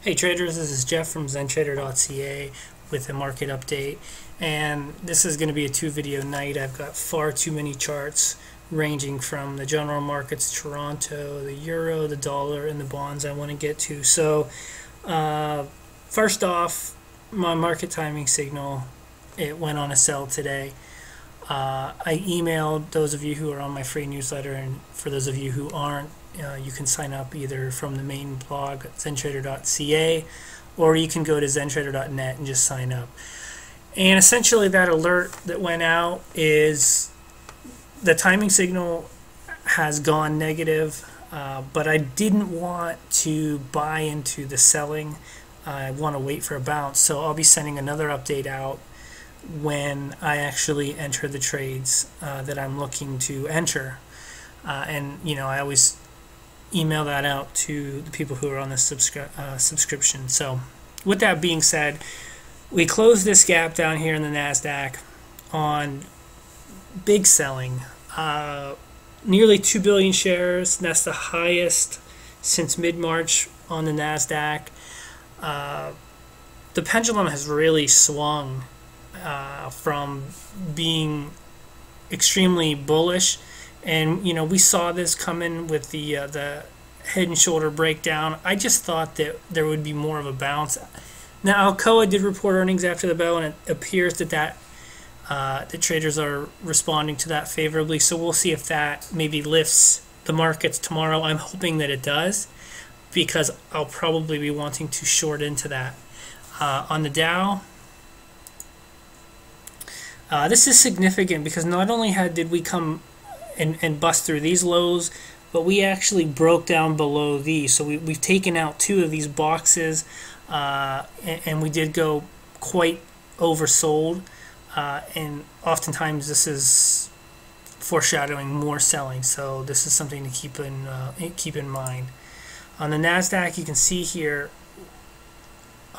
Hey traders, this is Jeff from zentrader.ca with a market update, and this is going to be a two-video night. I've got far too many charts ranging from the general markets, Toronto, the euro, the dollar, and the bonds I want to get to. So first off, my market timing signal, it went on a sell today. I emailed those of you who are on my free newsletter, and for those of you who aren't, you can sign up either from the main blog at zentrader.ca, or you can go to zentrader.net and just sign up. And essentially that alert that went out is the timing signal has gone negative, but I didn't want to buy into the selling. I want to wait for a bounce, so I'll be sending another update out when I actually enter the trades that I'm looking to enter. And I always email that out to the people who are on this subscription. So with that being said, we closed this gap down here in the NASDAQ on big selling. Nearly 2 billion shares. That's the highest since mid-March on the NASDAQ. The pendulum has really swung from being extremely bullish, and we saw this coming with the head and shoulder breakdown. I just thought that there would be more of a bounce. Now Alcoa did report earnings after the bell, and it appears that the traders are responding to that favorably, so we'll see if that maybe lifts the markets tomorrow. I'm hoping that it does, because I'll probably be wanting to short into that. On the Dow, this is significant because not only did we come and bust through these lows, but we actually broke down below these. So we've taken out two of these boxes, and we did go quite oversold. And oftentimes this is foreshadowing more selling. So this is something to keep in mind. On the NASDAQ, you can see here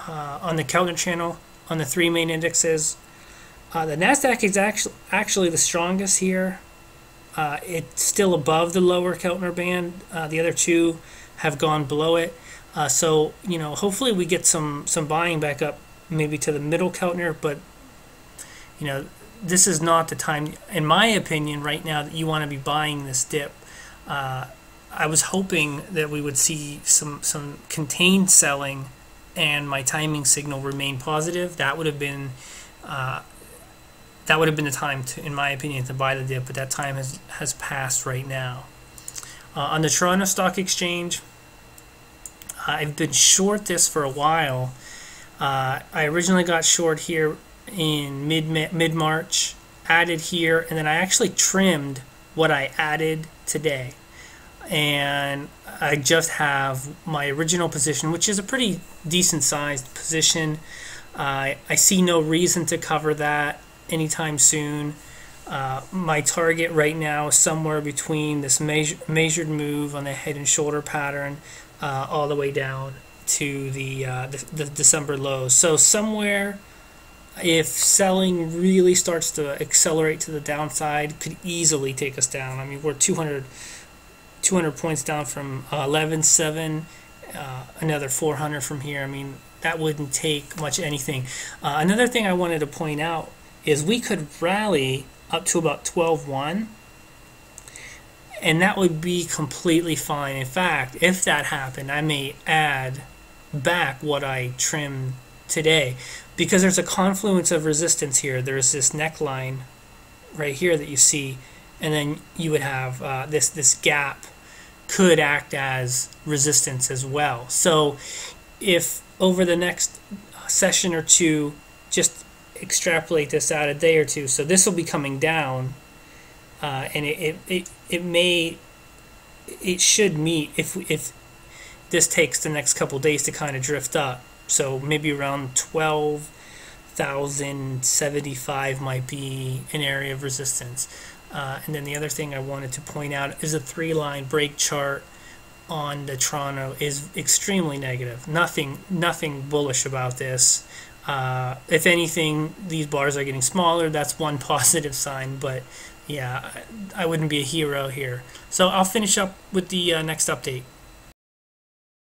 on the Keltner channel, on the three main indexes, the NASDAQ is actually the strongest here. It's still above the lower Keltner band. The other two have gone below it. So hopefully we get some buying back up, maybe to the middle Keltner. But this is not the time, in my opinion, right now, that you want to be buying this dip. I was hoping that we would see some contained selling, and my timing signal remain positive. That would have been the time to, in my opinion, to buy the dip, but that time has passed right now. On the Toronto Stock Exchange, I've been short this for a while. I originally got short here in mid-March, added here, and then I actually trimmed what I added today. And I just have my original position, which is a pretty decent sized position. I see no reason to cover that anytime soon. My target right now is somewhere between this measured move on the head and shoulder pattern all the way down to the December lows. So somewhere, if selling really starts to accelerate to the downside, could easily take us down. I mean, we're 200 points down from 11.7, another 400 from here. I mean, that wouldn't take much anything. Another thing I wanted to point out is we could rally up to about 12.1, and that would be completely fine. In fact, if that happened, I may add back what I trimmed today, because there's a confluence of resistance here. There's this neckline right here that you see, and then you would have this gap could act as resistance as well. So if over the next session or two, just extrapolate this out a day or two, so this will be coming down, and it should meet, if this takes the next couple days to kind of drift up. So maybe around 12,075 might be an area of resistance. And then the other thing I wanted to point out is a three-line break chart on the Toronto is extremely negative. Nothing bullish about this. If anything, these bars are getting smaller. That's one positive sign, but yeah, I wouldn't be a hero here. So I'll finish up with the next update.